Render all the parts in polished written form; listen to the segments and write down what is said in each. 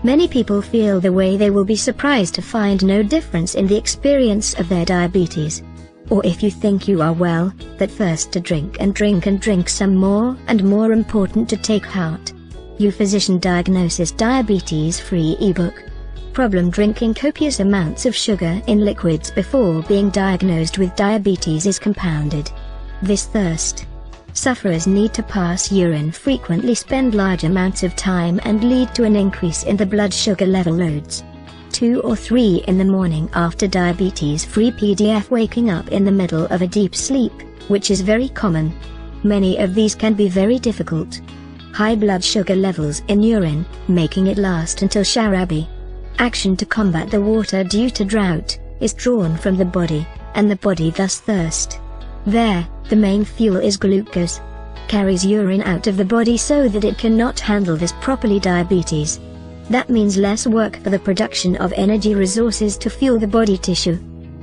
Many people feel the way they will be surprised to find no difference in the experience of their diabetes. Or if you think you are well, that first to drink and drink some more and more important to take heart. You Physician Diagnosis Diabetes-Free ebook. Problem: drinking copious amounts of sugar in liquids before being diagnosed with diabetes is compounded. This thirst. Sufferers need to pass urine frequently, spend large amounts of time, and lead to an increase in the blood sugar level loads. 2 or 3 in the morning after diabetes-free PDF, waking up in the middle of a deep sleep, which is very common. Many of these can be very difficult. High blood sugar levels in urine, making it last until Sharabi. Action to combat the water due to drought, is drawn from the body, and the body thus thirst. There, the main fuel is glucose. Carries urine out of the body so that it cannot handle this properly. Diabetes. That means less work for the production of energy resources to fuel the body tissue.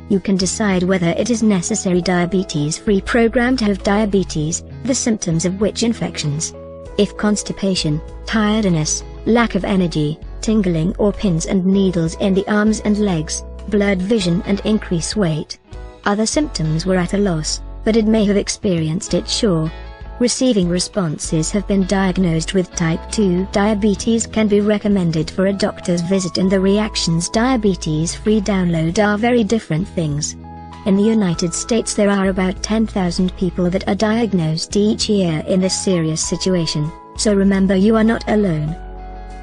You can decide whether it is necessary diabetes-free program to have diabetes, the symptoms of which infections. If constipation, tiredness, lack of energy, tingling or pins and needles in the arms and legs, blurred vision and increased weight. Other symptoms were at a loss, but it may have experienced it. Sure. Receiving responses have been diagnosed with type 2 diabetes can be recommended for a doctor's visit, and the reactions diabetes-free download are very different things. In the United States there are about 10,000 people that are diagnosed each year in this serious situation, so remember you are not alone.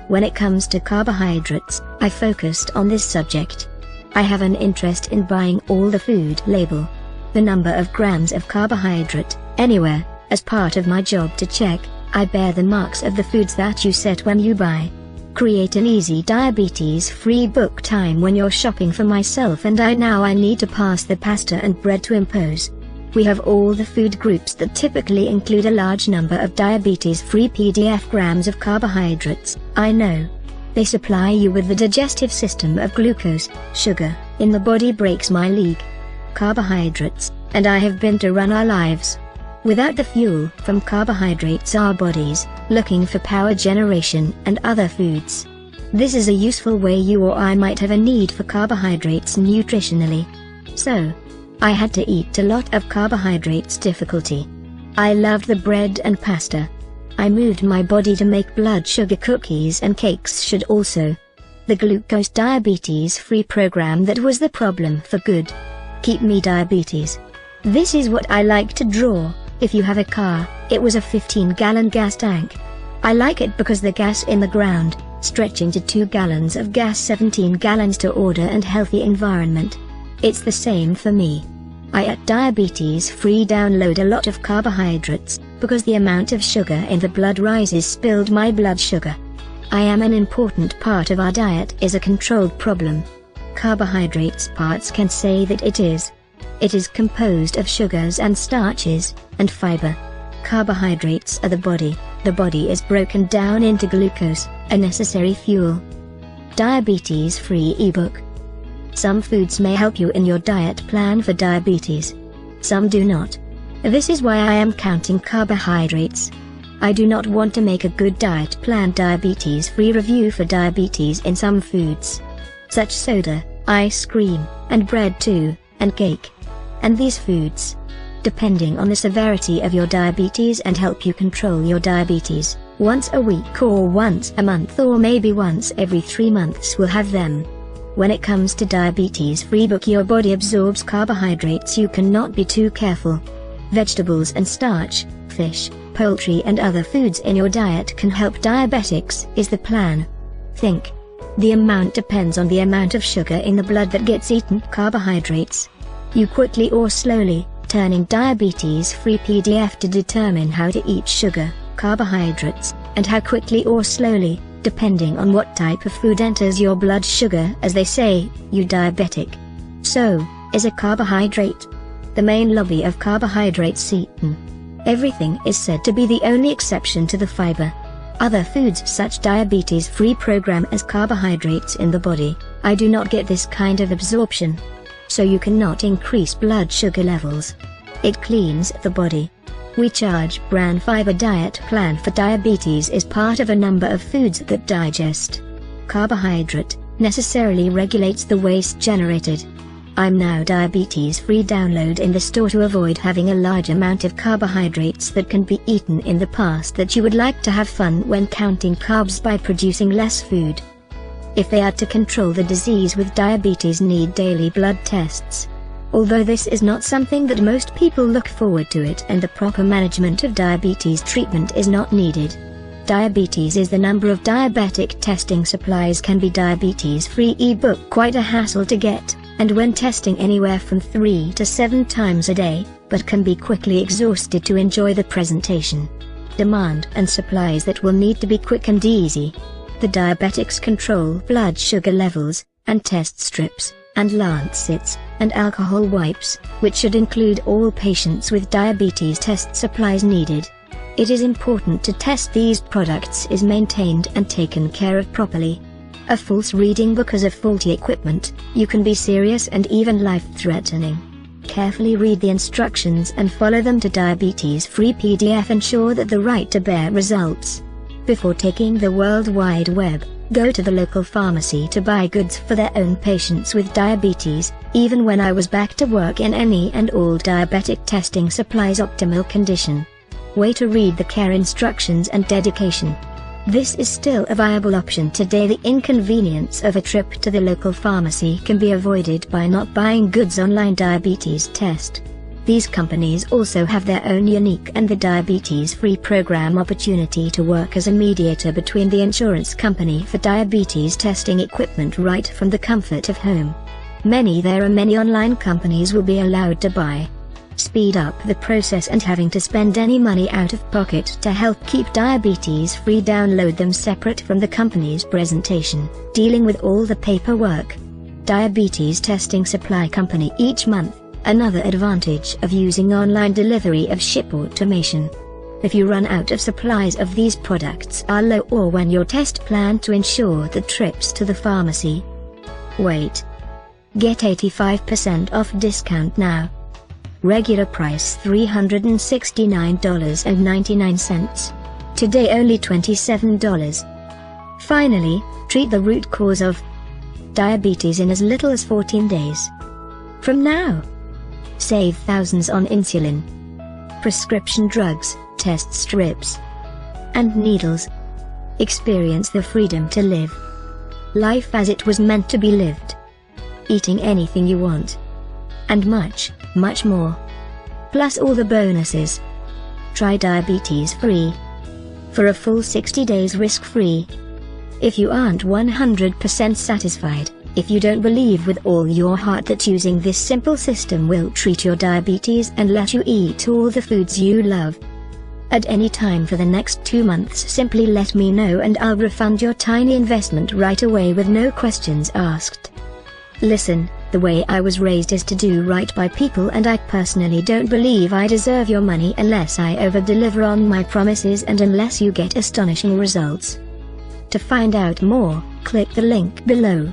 When it comes to carbohydrates, I focused on this subject. I have an interest in buying all the food label, the number of grams of carbohydrate, anywhere, as part of my job to check, I bear the marks of the foods that you set when you buy. Create an easy diabetes-free book time when you're shopping for myself and I. Now I need to pass the pasta and bread to impose. We have all the food groups that typically include a large number of diabetes-free PDF grams of carbohydrates. I know. They supply you with the digestive system of glucose, sugar, in the body breaks my league. Carbohydrates, and I have been to run our lives. Without the fuel from carbohydrates, our bodies, looking for power generation and other foods. This is a useful way you or I might have a need for carbohydrates nutritionally. So, I had to eat a lot of carbohydrates. Difficulty. I loved the bread and pasta. I moved my body to make blood sugar cookies and cakes should also. The glucose diabetes-free program, that was the problem for good. Keep me diabetes. This is what I like to draw. If you have a car, it was a 15-gallon gas tank. I like it because the gas in the ground, stretching to 2 gallons of gas, 17 gallons to order and healthy environment. It's the same for me. I at diabetes-free download a lot of carbohydrates, because the amount of sugar in the blood rises. Spilled my blood sugar. I am an important part of our diet is a controlled problem. Carbohydrates parts can say that it is. It is composed of sugars and starches, and fiber. Carbohydrates are the body is broken down into glucose, a necessary fuel. Diabetes-free ebook. Some foods may help you in your diet plan for diabetes. Some do not. This is why I am counting carbohydrates. I do not want to make a good diet plan diabetes-free review for diabetes in some foods. Such soda, ice cream, and bread too, and cake. And these foods, depending on the severity of your diabetes and help you control your diabetes, once a week or once a month or maybe once every 3 months will have them. When it comes to diabetes-free book, your body absorbs carbohydrates. You cannot be too careful. Vegetables and starch, fish, poultry and other foods in your diet can help diabetics is the plan. Think. The amount depends on the amount of sugar in the blood that gets eaten. Carbohydrates. You quickly or slowly, turning diabetes-free PDF to determine how to eat sugar, carbohydrates, and how quickly or slowly, depending on what type of food enters your blood sugar. As they say, you diabetic. So, is a carbohydrate the main lobby of carbohydrates eaten? Everything is said to be the only exception to the fiber. Other foods such diabetes-free program as carbohydrates in the body, I do not get this kind of absorption. So you cannot increase blood sugar levels. It cleans the body. We charge brand fiber diet plan for diabetes is part of a number of foods that digest. Carbohydrate necessarily regulates the waste generated. I'm Now diabetes-free. Download in the store to avoid having a large amount of carbohydrates that can be eaten in the past that you would like to have fun when counting carbs by producing less food. If they are to control the disease with diabetes, need daily blood tests. Although this is not something that most people look forward to it, and the proper management of diabetes treatment is not needed. Diabetes is the number of diabetic testing supplies can be diabetes-free ebook quite a hassle to get, and when testing anywhere from 3 to 7 times a day, but can be quickly exhausted to enjoy the presentation. Demand and supplies that will need to be quick and easy. The diabetics control blood sugar levels, and test strips, and lancets, and alcohol wipes, which should include all patients with diabetes test supplies needed. It is important to test these products is maintained and taken care of properly. A false reading because of faulty equipment, you can be serious and even life-threatening. Carefully read the instructions and follow them to diabetes-free PDF. Ensure that the right to bear results. Before taking the World Wide Web, go to the local pharmacy to buy goods for their own patients with diabetes. Even when I was back to work in any and all diabetic testing supplies optimal condition. Way to read the care instructions and dedication. This is still a viable option today. The inconvenience of a trip to the local pharmacy can be avoided by not buying goods online. Diabetes test. These companies also have their own unique and the diabetes-free program opportunity to work as a mediator between the insurance company for diabetes testing equipment right from the comfort of home. There are many online companies will be allowed to buy. Speed up the process and having to spend any money out of pocket to help keep diabetes free. Download them separate from the company's presentation, dealing with all the paperwork. Diabetes testing supply company each month. Another advantage of using online delivery of ship automation. If you run out of supplies of these products are low, or when your test plan to ensure the trips to the pharmacy. Wait. Get 85% off discount now. Regular price $369.99. Today only $27. Finally, treat the root cause of diabetes in as little as 14 days. From now. Save thousands on insulin, prescription drugs, test strips, and needles. Experience the freedom to live life as it was meant to be lived. Eating anything you want. And much, much more. Plus all the bonuses. Try diabetes free. For a full 60 days risk-free. If you aren't 100% satisfied, if you don't believe with all your heart that using this simple system will treat your diabetes and let you eat all the foods you love at any time for the next 2 months, simply let me know and I'll refund your tiny investment right away with no questions asked. Listen, the way I was raised is to do right by people, and I personally don't believe I deserve your money unless I over-deliver on my promises and unless you get astonishing results. To find out more, click the link below.